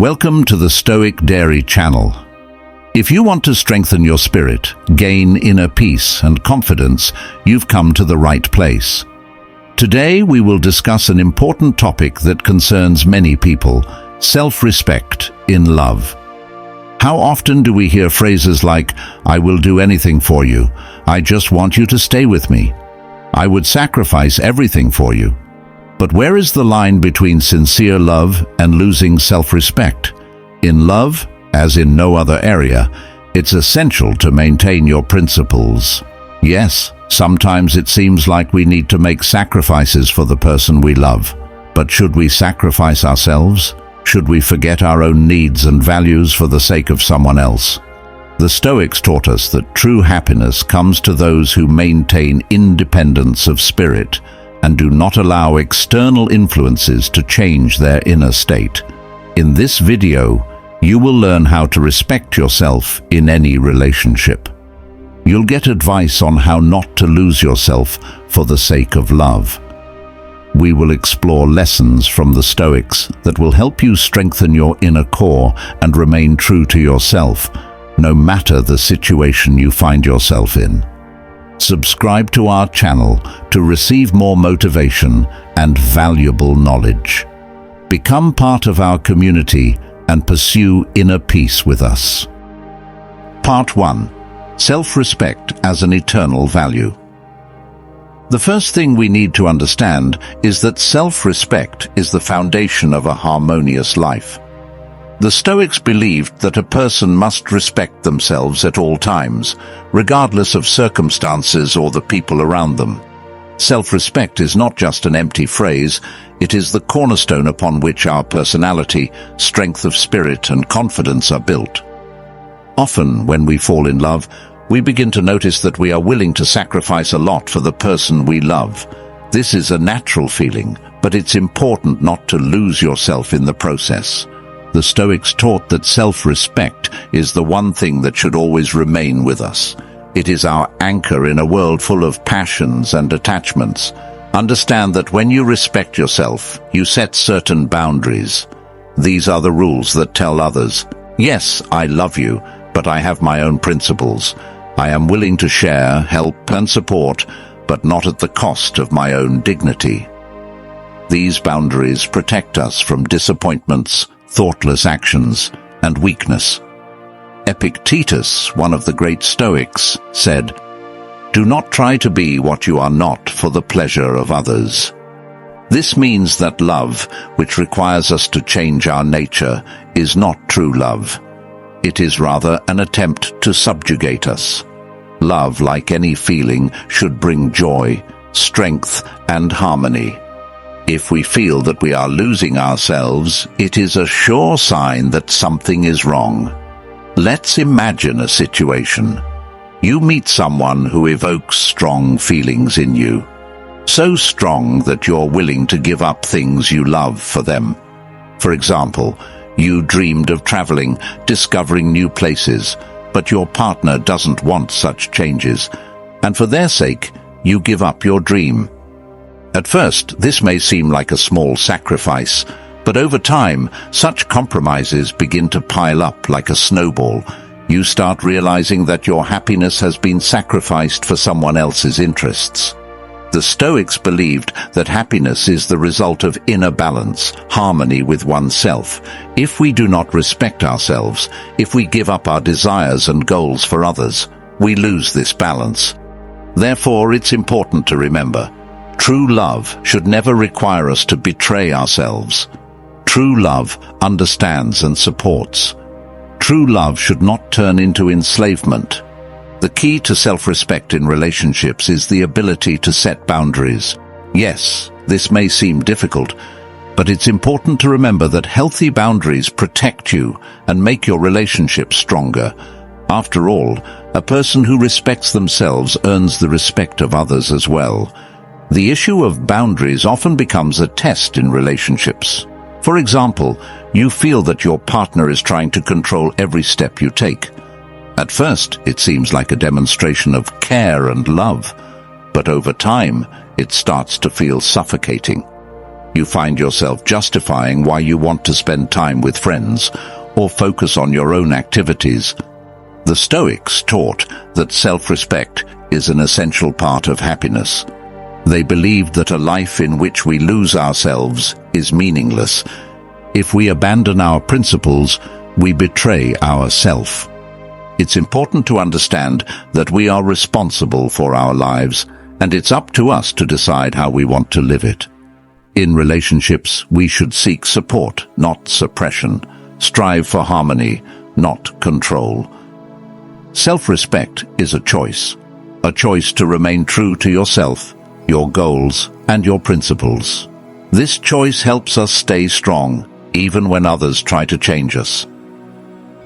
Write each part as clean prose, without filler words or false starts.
Welcome to the Stoic Dairy channel. If you want to strengthen your spirit, gain inner peace and confidence, you've come to the right place. Today we will discuss an important topic that concerns many people: self-respect in love. How often do we hear phrases like, "I will do anything for you," "I just want you to stay with me," "I would sacrifice everything for you"? But where is the line between sincere love and losing self-respect? In love, as in no other area, it's essential to maintain your principles. Yes, sometimes it seems like we need to make sacrifices for the person we love. But should we sacrifice ourselves? Should we forget our own needs and values for the sake of someone else? The Stoics taught us that true happiness comes to those who maintain independence of spirit and do not allow external influences to change their inner state. In this video, you will learn how to respect yourself in any relationship. You'll get advice on how not to lose yourself for the sake of love. We will explore lessons from the Stoics that will help you strengthen your inner core and remain true to yourself, no matter the situation you find yourself in. Subscribe to our channel to receive more motivation and valuable knowledge. Become part of our community and pursue inner peace with us. Part 1. Self-respect as an eternal value. The first thing we need to understand is that self-respect is the foundation of a harmonious life. The Stoics believed that a person must respect themselves at all times, regardless of circumstances or the people around them. Self-respect is not just an empty phrase, it is the cornerstone upon which our personality, strength of spirit, and confidence are built. Often, when we fall in love, we begin to notice that we are willing to sacrifice a lot for the person we love. This is a natural feeling, but it's important not to lose yourself in the process. The Stoics taught that self-respect is the one thing that should always remain with us. It is our anchor in a world full of passions and attachments. Understand that when you respect yourself, you set certain boundaries. These are the rules that tell others, "Yes, I love you, but I have my own principles. I am willing to share, help, and support, but not at the cost of my own dignity." These boundaries protect us from disappointments, thoughtless actions, and weakness. Epictetus, one of the great Stoics, said, "Do not try to be what you are not for the pleasure of others." This means that love, which requires us to change our nature, is not true love. It is rather an attempt to subjugate us. Love, like any feeling, should bring joy, strength, and harmony. If we feel that we are losing ourselves, it is a sure sign that something is wrong. Let's imagine a situation. You meet someone who evokes strong feelings in you, so strong that you're willing to give up things you love for them. For example, you dreamed of traveling, discovering new places, but your partner doesn't want such changes, and for their sake, you give up your dream. At first, this may seem like a small sacrifice, but over time, such compromises begin to pile up like a snowball. You start realizing that your happiness has been sacrificed for someone else's interests. The Stoics believed that happiness is the result of inner balance, harmony with oneself. If we do not respect ourselves, if we give up our desires and goals for others, we lose this balance. Therefore, it's important to remember, true love should never require us to betray ourselves. True love understands and supports. True love should not turn into enslavement. The key to self-respect in relationships is the ability to set boundaries. Yes, this may seem difficult, but it's important to remember that healthy boundaries protect you and make your relationship stronger. After all, a person who respects themselves earns the respect of others as well. The issue of boundaries often becomes a test in relationships. For example, you feel that your partner is trying to control every step you take. At first, it seems like a demonstration of care and love, but over time, it starts to feel suffocating. You find yourself justifying why you want to spend time with friends or focus on your own activities. The Stoics taught that self-respect is an essential part of happiness. They believed that a life in which we lose ourselves is meaningless. If we abandon our principles, we betray ourself. It's important to understand that we are responsible for our lives, and it's up to us to decide how we want to live it. In relationships, we should seek support, not suppression. Strive for harmony, not control. Self-respect is a choice to remain true to yourself, your goals, and your principles. This choice helps us stay strong, even when others try to change us.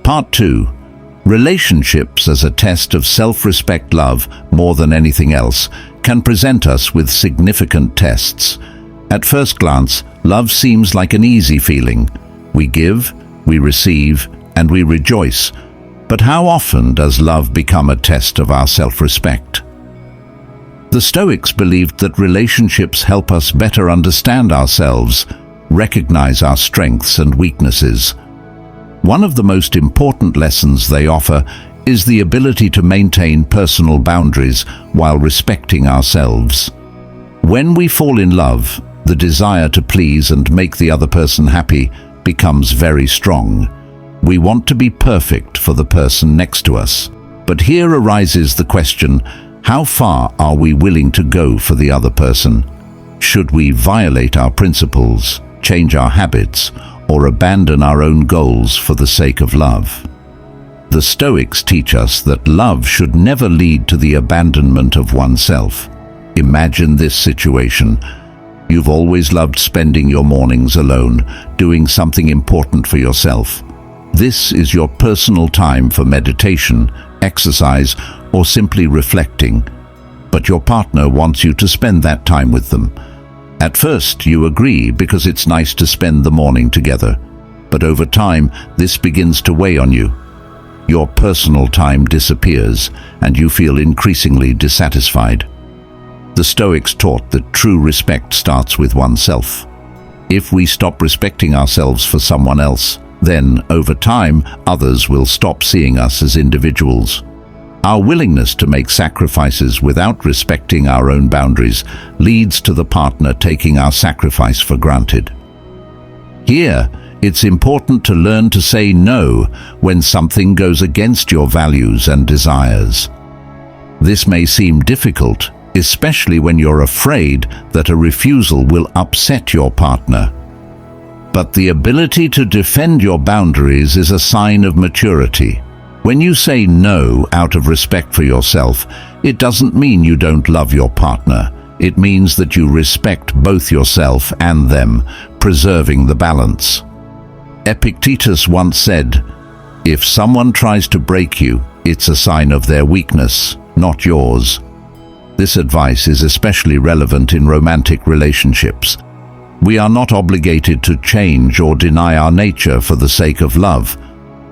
Part 2. Relationships as a test of self-respect. Love, more than anything else, can present us with significant tests. At first glance, love seems like an easy feeling. We give, we receive, and we rejoice. But how often does love become a test of our self-respect? The Stoics believed that relationships help us better understand ourselves, recognize our strengths and weaknesses. One of the most important lessons they offer is the ability to maintain personal boundaries while respecting ourselves. When we fall in love, the desire to please and make the other person happy becomes very strong. We want to be perfect for the person next to us. But here arises the question, how far are we willing to go for the other person? Should we violate our principles, change our habits, or abandon our own goals for the sake of love? The Stoics teach us that love should never lead to the abandonment of oneself. Imagine this situation. You've always loved spending your mornings alone, doing something important for yourself. This is your personal time for meditation, exercise, or simply reflecting. But your partner wants you to spend that time with them. At first, you agree because it's nice to spend the morning together. But over time, this begins to weigh on you. Your personal time disappears, and you feel increasingly dissatisfied. The Stoics taught that true respect starts with oneself. If we stop respecting ourselves for someone else, then, over time, others will stop seeing us as individuals. Our willingness to make sacrifices without respecting our own boundaries leads to the partner taking our sacrifice for granted. Here, it's important to learn to say no when something goes against your values and desires. This may seem difficult, especially when you're afraid that a refusal will upset your partner. But the ability to defend your boundaries is a sign of maturity. When you say no out of respect for yourself, it doesn't mean you don't love your partner. It means that you respect both yourself and them, preserving the balance. Epictetus once said, "If someone tries to break you, it's a sign of their weakness, not yours." This advice is especially relevant in romantic relationships. We are not obligated to change or deny our nature for the sake of love.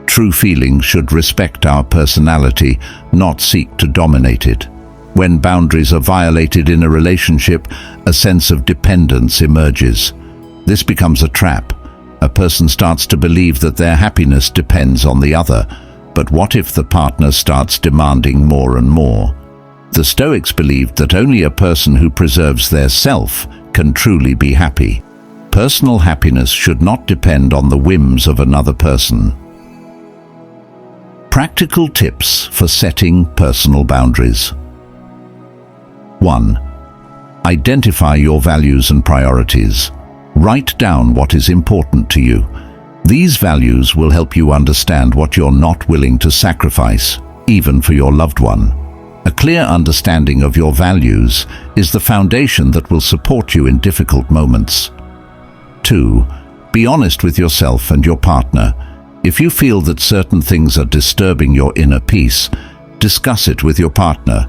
True feelings should respect our personality, not seek to dominate it. When boundaries are violated in a relationship, a sense of dependence emerges. This becomes a trap. A person starts to believe that their happiness depends on the other. But what if the partner starts demanding more and more? The Stoics believed that only a person who preserves their self can truly be happy. Personal happiness should not depend on the whims of another person. Practical tips for setting personal boundaries. 1. Identify your values and priorities. Write down what is important to you. These values will help you understand what you're not willing to sacrifice, even for your loved one. A clear understanding of your values is the foundation that will support you in difficult moments. 2. Be honest with yourself and your partner. If you feel that certain things are disturbing your inner peace, discuss it with your partner.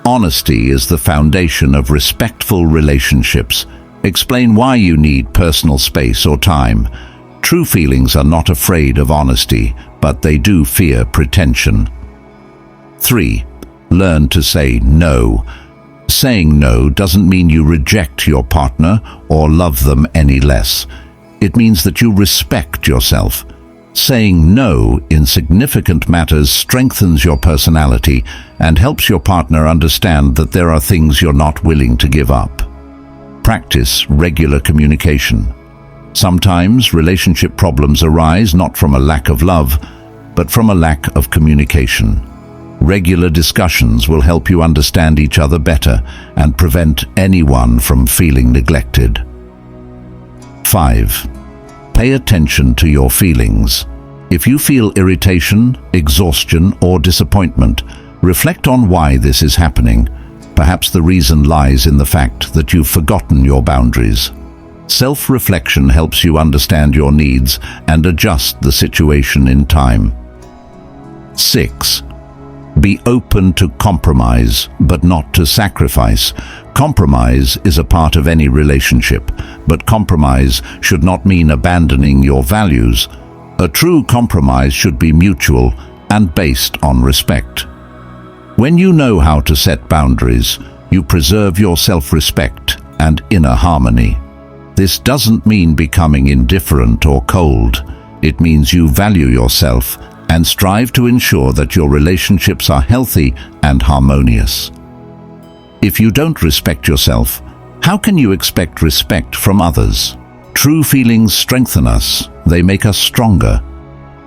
Honesty is the foundation of respectful relationships. Explain why you need personal space or time. True feelings are not afraid of honesty, but they do fear pretension. 3. Learn to say no. Saying no doesn't mean you reject your partner or love them any less. It means that you respect yourself. Saying no in significant matters strengthens your personality and helps your partner understand that there are things you're not willing to give up. Practice regular communication. Sometimes relationship problems arise not from a lack of love, but from a lack of communication. Regular discussions will help you understand each other better and prevent anyone from feeling neglected. 5. Pay attention to your feelings. If you feel irritation, exhaustion, or disappointment, reflect on why this is happening. Perhaps the reason lies in the fact that you've forgotten your boundaries. Self-reflection helps you understand your needs and adjust the situation in time. 6. Be open to compromise, but not to sacrifice. Compromise is a part of any relationship, but compromise should not mean abandoning your values. A true compromise should be mutual and based on respect. When you know how to set boundaries, you preserve your self-respect and inner harmony. This doesn't mean becoming indifferent or cold. It means you value yourself and strive to ensure that your relationships are healthy and harmonious. If you don't respect yourself, how can you expect respect from others? True feelings strengthen us, they make us stronger,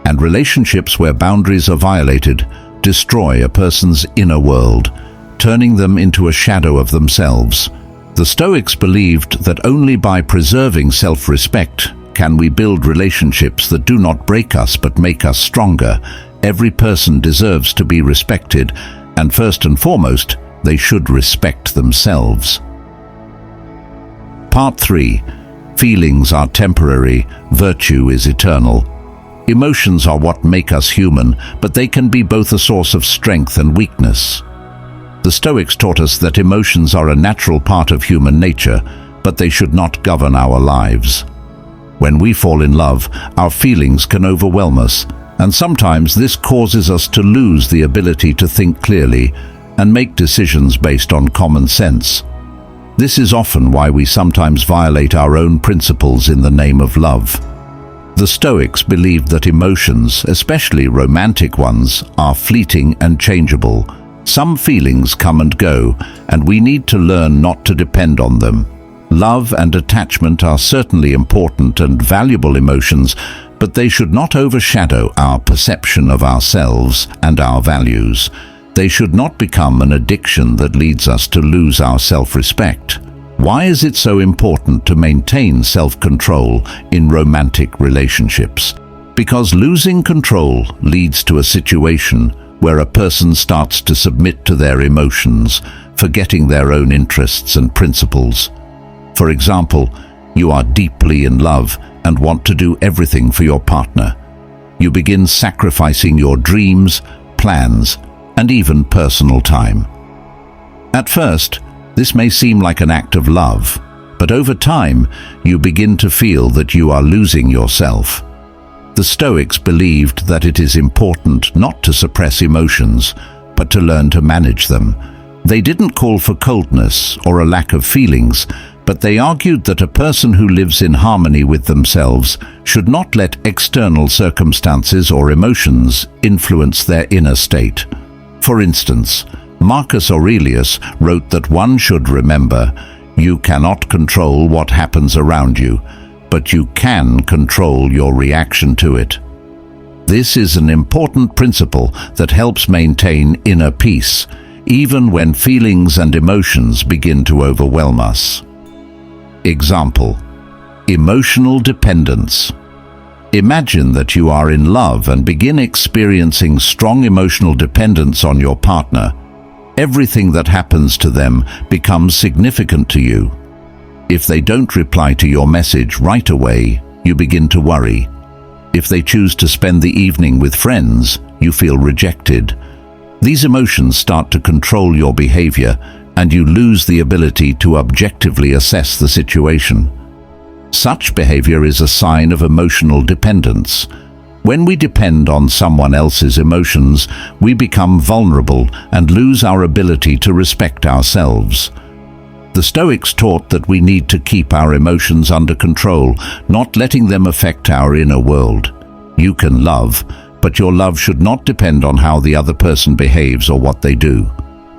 and relationships where boundaries are violated destroy a person's inner world, turning them into a shadow of themselves. The Stoics believed that only by preserving self-respect can we build relationships that do not break us but make us stronger. Every person deserves to be respected, and first and foremost, they should respect themselves. Part 3. Feelings are temporary, virtue is eternal. Emotions are what make us human, but they can be both a source of strength and weakness. The Stoics taught us that emotions are a natural part of human nature, but they should not govern our lives. When we fall in love, our feelings can overwhelm us, and sometimes this causes us to lose the ability to think clearly and make decisions based on common sense. This is often why we sometimes violate our own principles in the name of love. The Stoics believed that emotions, especially romantic ones, are fleeting and changeable. Some feelings come and go, and we need to learn not to depend on them. Love and attachment are certainly important and valuable emotions, but they should not overshadow our perception of ourselves and our values. They should not become an addiction that leads us to lose our self-respect. Why is it so important to maintain self-control in romantic relationships? Because losing control leads to a situation where a person starts to submit to their emotions, forgetting their own interests and principles. For example, you are deeply in love and want to do everything for your partner. You begin sacrificing your dreams, plans, and even personal time. At first, this may seem like an act of love, but over time, you begin to feel that you are losing yourself. The Stoics believed that it is important not to suppress emotions, but to learn to manage them. They didn't call for coldness or a lack of feelings, but they argued that a person who lives in harmony with themselves should not let external circumstances or emotions influence their inner state. For instance, Marcus Aurelius wrote that one should remember, you cannot control what happens around you, but you can control your reaction to it. This is an important principle that helps maintain inner peace, even when feelings and emotions begin to overwhelm us. Example: emotional dependence. Imagine that you are in love and begin experiencing strong emotional dependence on your partner. Everything that happens to them becomes significant to you. If they don't reply to your message right away, you begin to worry. If they choose to spend the evening with friends, you feel rejected. These emotions start to control your behavior, and you lose the ability to objectively assess the situation. Such behavior is a sign of emotional dependence. When we depend on someone else's emotions, we become vulnerable and lose our ability to respect ourselves. The Stoics taught that we need to keep our emotions under control, not letting them affect our inner world. You can love, but your love should not depend on how the other person behaves or what they do.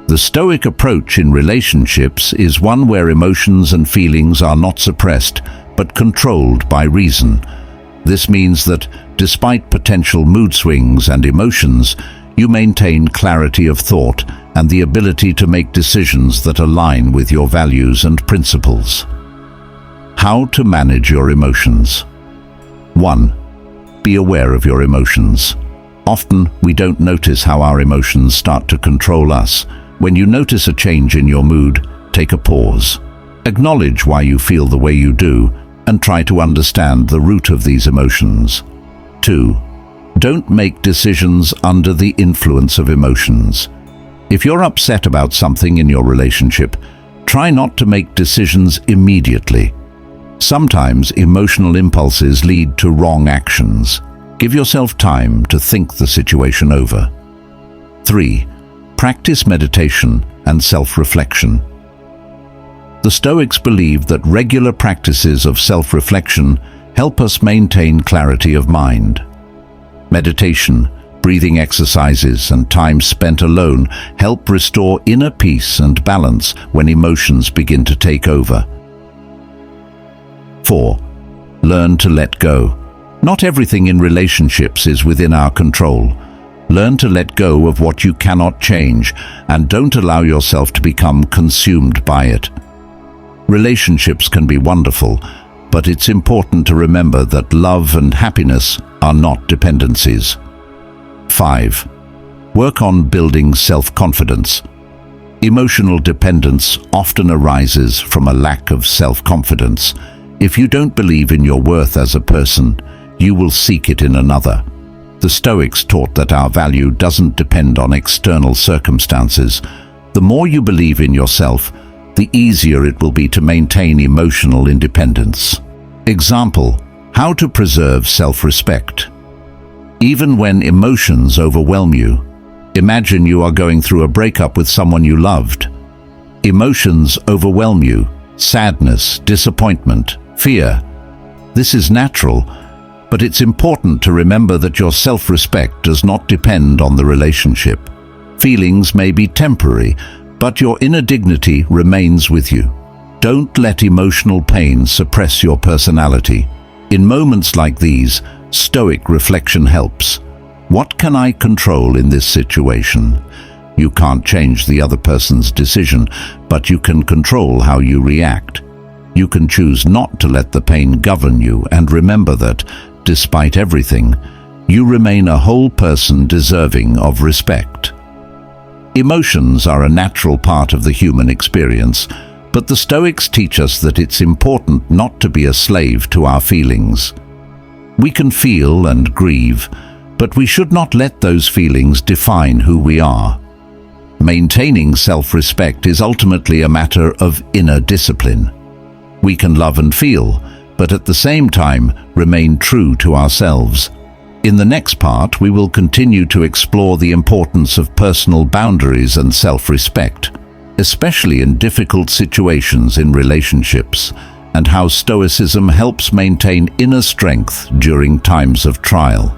The Stoic approach in relationships is one where emotions and feelings are not suppressed, but controlled by reason. This means that, despite potential mood swings and emotions, you maintain clarity of thought and the ability to make decisions that align with your values and principles. How to manage your emotions. 1. Be aware of your emotions. Often, we don't notice how our emotions start to control us. When you notice a change in your mood, take a pause. Acknowledge why you feel the way you do, and try to understand the root of these emotions. 2. Don't make decisions under the influence of emotions. If you're upset about something in your relationship, try not to make decisions immediately. Sometimes emotional impulses lead to wrong actions. Give yourself time to think the situation over. 3. Practice meditation and self-reflection. The Stoics believed that regular practices of self-reflection help us maintain clarity of mind. Meditation, breathing exercises, and time spent alone help restore inner peace and balance when emotions begin to take over. 4. Learn to let go. Not everything in relationships is within our control. Learn to let go of what you cannot change, and don't allow yourself to become consumed by it. Relationships can be wonderful, but it's important to remember that love and happiness are not dependencies. 5. Work on building self-confidence. Emotional dependence often arises from a lack of self-confidence. If you don't believe in your worth as a person, you will seek it in another. The Stoics taught that our value doesn't depend on external circumstances. The more you believe in yourself, the easier it will be to maintain emotional independence. Example: how to preserve self-respect. Even when emotions overwhelm you, imagine you are going through a breakup with someone you loved. Emotions overwhelm you: sadness, disappointment, fear. This is natural, but it's important to remember that your self-respect does not depend on the relationship. Feelings may be temporary, but your inner dignity remains with you. Don't let emotional pain suppress your personality. In moments like these, Stoic reflection helps. What can I control in this situation? You can't change the other person's decision, but you can control how you react. You can choose not to let the pain govern you, and remember that, despite everything, you remain a whole person deserving of respect. Emotions are a natural part of the human experience, but the Stoics teach us that it's important not to be a slave to our feelings. We can feel and grieve, but we should not let those feelings define who we are. Maintaining self-respect is ultimately a matter of inner discipline. We can love and feel, but at the same time remain true to ourselves. In the next part, we will continue to explore the importance of personal boundaries and self-respect, especially in difficult situations in relationships, and how Stoicism helps maintain inner strength during times of trial.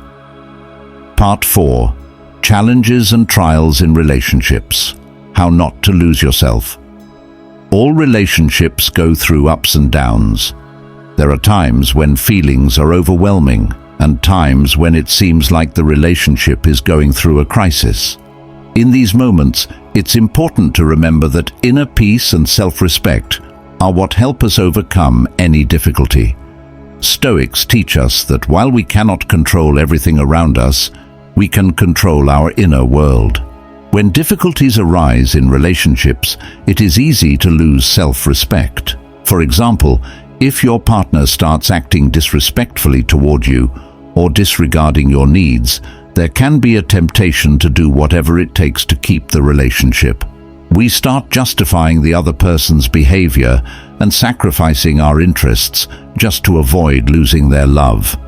Part 4. Challenges and trials in relationships. How not to lose yourself. All relationships go through ups and downs. There are times when feelings are overwhelming, and times when it seems like the relationship is going through a crisis. In these moments, it's important to remember that inner peace and self-respect are what help us overcome any difficulty. Stoics teach us that while we cannot control everything around us, we can control our inner world. When difficulties arise in relationships, it is easy to lose self-respect. For example, if your partner starts acting disrespectfully toward you or disregarding your needs, there can be a temptation to do whatever it takes to keep the relationship. We start justifying the other person's behavior and sacrificing our interests just to avoid losing their love.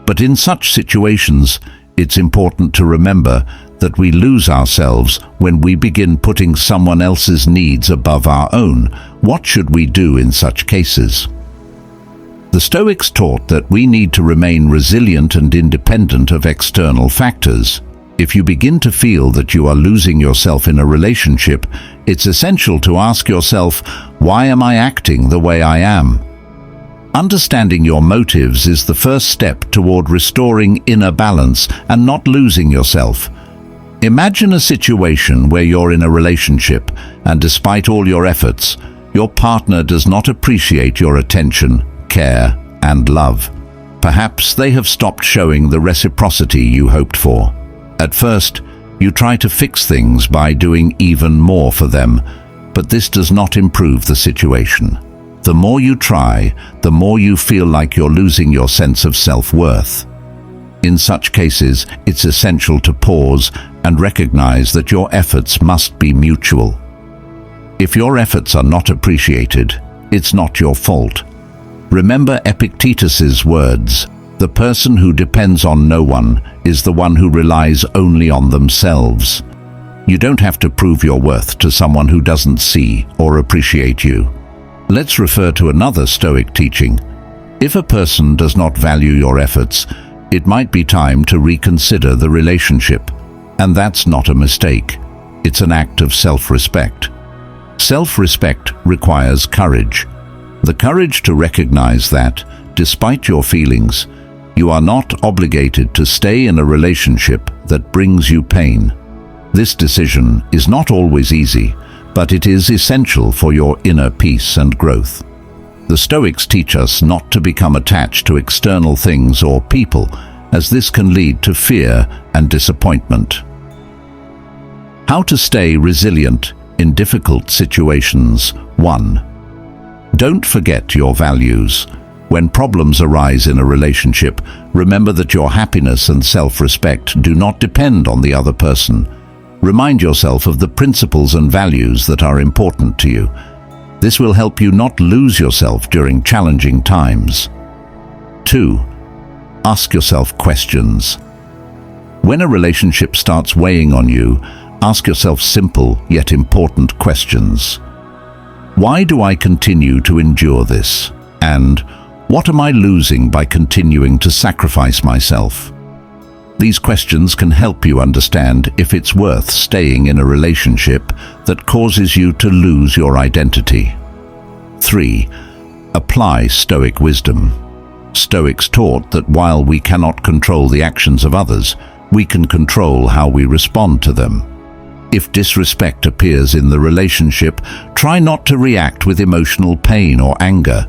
But in such situations, it's important to remember that we lose ourselves when we begin putting someone else's needs above our own. What should we do in such cases? The Stoics taught that we need to remain resilient and independent of external factors. If you begin to feel that you are losing yourself in a relationship, it's essential to ask yourself, why am I acting the way I am? Understanding your motives is the first step toward restoring inner balance and not losing yourself. Imagine a situation where you're in a relationship and despite all your efforts, your partner does not appreciate your attention, care, and love. Perhaps they have stopped showing the reciprocity you hoped for. At first, you try to fix things by doing even more for them, but this does not improve the situation. The more you try, the more you feel like you're losing your sense of self-worth. In such cases, it's essential to pause and recognize that your efforts must be mutual. If your efforts are not appreciated, it's not your fault. Remember Epictetus's words, "The person who depends on no one is the one who relies only on themselves." You don't have to prove your worth to someone who doesn't see or appreciate you. Let's refer to another Stoic teaching. If a person does not value your efforts, it might be time to reconsider the relationship. And that's not a mistake. It's an act of self-respect. Self-respect requires courage. The courage to recognize that, despite your feelings, you are not obligated to stay in a relationship that brings you pain. This decision is not always easy, but it is essential for your inner peace and growth. The Stoics teach us not to become attached to external things or people, as this can lead to fear and disappointment. How to stay resilient in difficult situations. 1. Don't forget your values. When problems arise in a relationship, remember that your happiness and self-respect do not depend on the other person. Remind yourself of the principles and values that are important to you. This will help you not lose yourself during challenging times. 2. Ask yourself questions. When a relationship starts weighing on you, ask yourself simple yet important questions. Why do I continue to endure this? And what am I losing by continuing to sacrifice myself? These questions can help you understand if it's worth staying in a relationship that causes you to lose your identity. 3. Apply Stoic wisdom. Stoics taught that while we cannot control the actions of others, we can control how we respond to them. If disrespect appears in the relationship, try not to react with emotional pain or anger.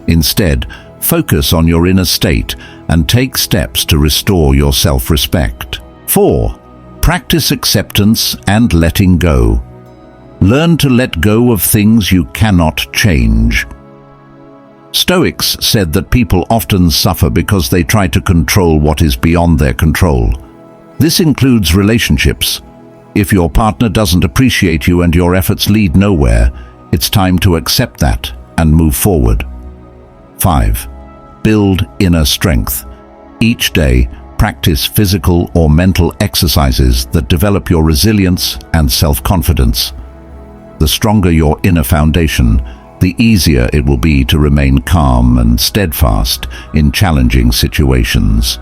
Instead, focus on your inner state and take steps to restore your self-respect. 4. Practice acceptance and letting go. Learn to let go of things you cannot change. Stoics said that people often suffer because they try to control what is beyond their control. This includes relationships. If your partner doesn't appreciate you and your efforts lead nowhere, it's time to accept that and move forward. 5. Build inner strength. Each day, practice physical or mental exercises that develop your resilience and self-confidence. The stronger your inner foundation, the easier it will be to remain calm and steadfast in challenging situations.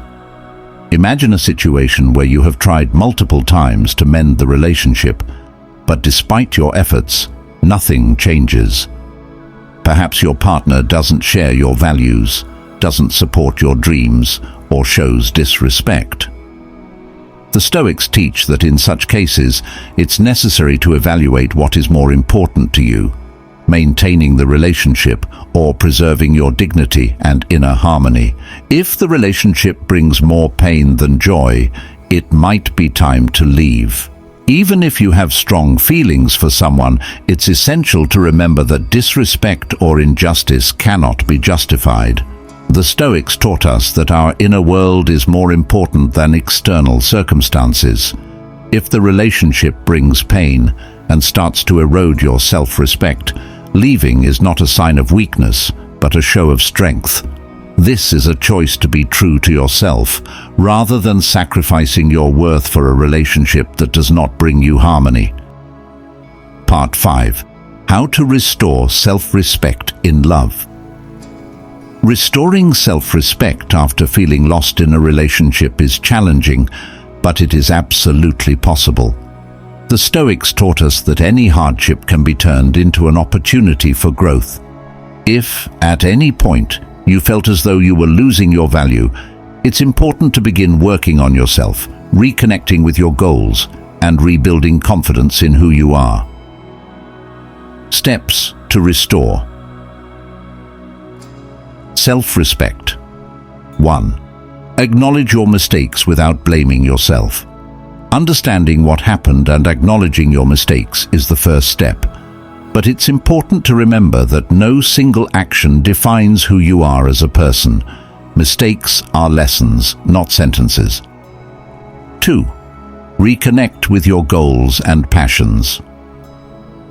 Imagine a situation where you have tried multiple times to mend the relationship, but despite your efforts, nothing changes. Perhaps your partner doesn't share your values, doesn't support your dreams, or shows disrespect. The Stoics teach that in such cases, it's necessary to evaluate what is more important to you, maintaining the relationship or preserving your dignity and inner harmony. If the relationship brings more pain than joy, it might be time to leave. Even if you have strong feelings for someone, it's essential to remember that disrespect or injustice cannot be justified. The Stoics taught us that our inner world is more important than external circumstances. If the relationship brings pain and starts to erode your self-respect, leaving is not a sign of weakness, but a show of strength. This is a choice to be true to yourself, rather than sacrificing your worth for a relationship that does not bring you harmony. Part 5. How to restore self-respect in love. Restoring self-respect after feeling lost in a relationship is challenging, but it is absolutely possible. The Stoics taught us that any hardship can be turned into an opportunity for growth. If, at any point, you felt as though you were losing your value, it's important to begin working on yourself, reconnecting with your goals, and rebuilding confidence in who you are. Steps to restore. Self-respect. 1. Acknowledge your mistakes without blaming yourself. Understanding what happened and acknowledging your mistakes is the first step. But it's important to remember that no single action defines who you are as a person. Mistakes are lessons, not sentences. 2. Reconnect with your goals and passions.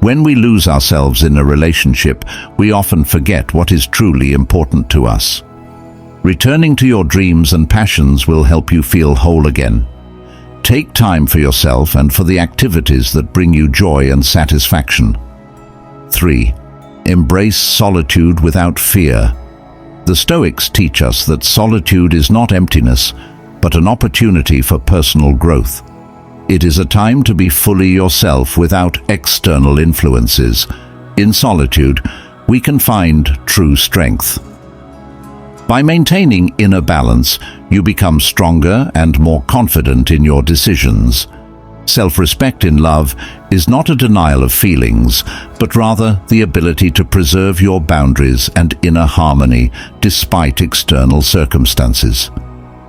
When we lose ourselves in a relationship, we often forget what is truly important to us. Returning to your dreams and passions will help you feel whole again. Take time for yourself and for the activities that bring you joy and satisfaction. 3. Embrace solitude without fear. The Stoics teach us that solitude is not emptiness, but an opportunity for personal growth. It is a time to be fully yourself without external influences. In solitude, we can find true strength. By maintaining inner balance, you become stronger and more confident in your decisions. Self-respect in love is not a denial of feelings, but rather the ability to preserve your boundaries and inner harmony despite external circumstances.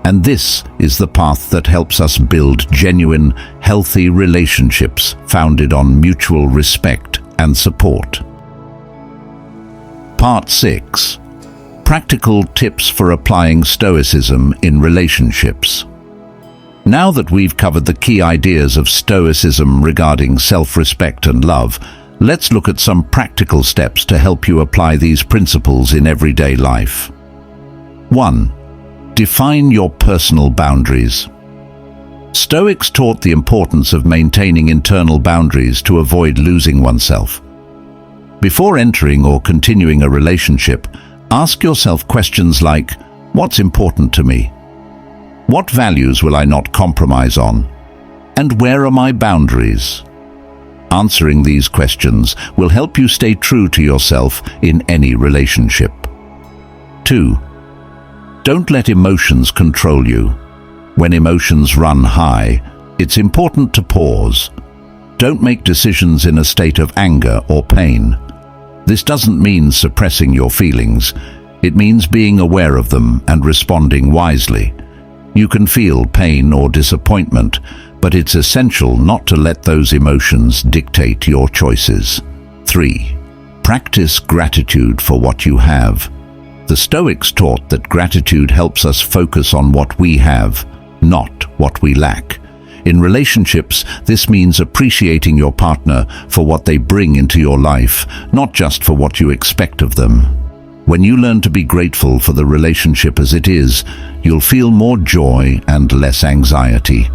And this is the path that helps us build genuine, healthy relationships founded on mutual respect and support. Part 6. Practical tips for applying Stoicism in relationships. Now that we've covered the key ideas of Stoicism regarding self-respect and love, let's look at some practical steps to help you apply these principles in everyday life. 1. Define your personal boundaries. Stoics taught the importance of maintaining internal boundaries to avoid losing oneself. Before entering or continuing a relationship, ask yourself questions like, what's important to me? What values will I not compromise on? And where are my boundaries? Answering these questions will help you stay true to yourself in any relationship. 2. Don't let emotions control you. When emotions run high, it's important to pause. Don't make decisions in a state of anger or pain. This doesn't mean suppressing your feelings. It means being aware of them and responding wisely. You can feel pain or disappointment, but it's essential not to let those emotions dictate your choices. 3. Practice gratitude for what you have. The Stoics taught that gratitude helps us focus on what we have, not what we lack. In relationships, this means appreciating your partner for what they bring into your life, not just for what you expect of them. When you learn to be grateful for the relationship as it is, you'll feel more joy and less anxiety.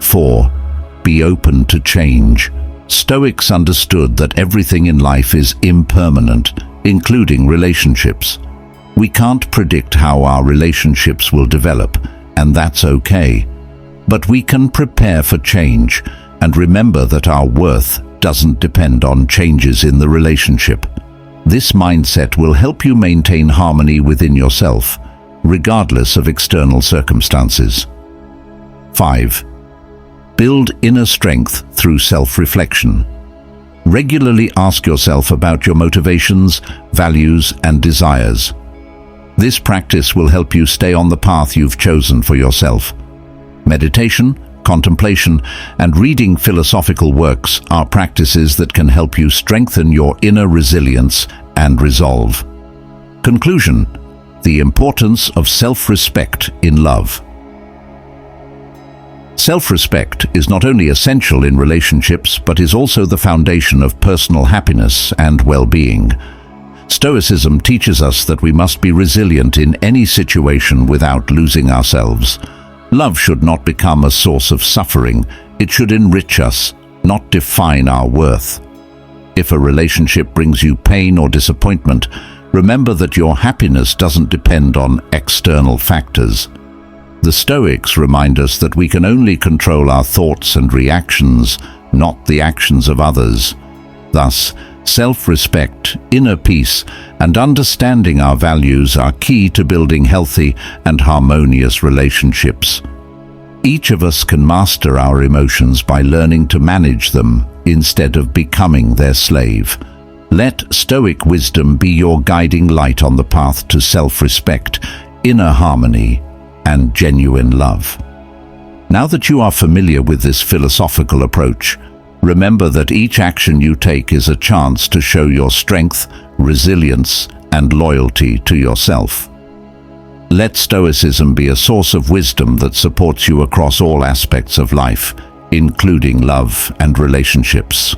4. Be open to change. Stoics understood that everything in life is impermanent, including relationships. We can't predict how our relationships will develop, and that's okay. But we can prepare for change and remember that our worth doesn't depend on changes in the relationship. This mindset will help you maintain harmony within yourself, regardless of external circumstances. 5. Build inner strength through self-reflection. Regularly ask yourself about your motivations, values, and desires. This practice will help you stay on the path you've chosen for yourself. Meditation, contemplation, and reading philosophical works are practices that can help you strengthen your inner resilience and resolve. Conclusion: the importance of self-respect in love. Self-respect is not only essential in relationships, but is also the foundation of personal happiness and well-being. Stoicism teaches us that we must be resilient in any situation without losing ourselves. Love should not become a source of suffering. It should enrich us, not define our worth. If a relationship brings you pain or disappointment, remember that your happiness doesn't depend on external factors. The Stoics remind us that we can only control our thoughts and reactions, not the actions of others. Thus, self-respect, inner peace, and understanding our values are key to building healthy and harmonious relationships. Each of us can master our emotions by learning to manage them instead of becoming their slave. Let Stoic wisdom be your guiding light on the path to self-respect, inner harmony, and genuine love. Now that you are familiar with this philosophical approach, remember that each action you take is a chance to show your strength, resilience, and loyalty to yourself. Let Stoicism be a source of wisdom that supports you across all aspects of life, including love and relationships.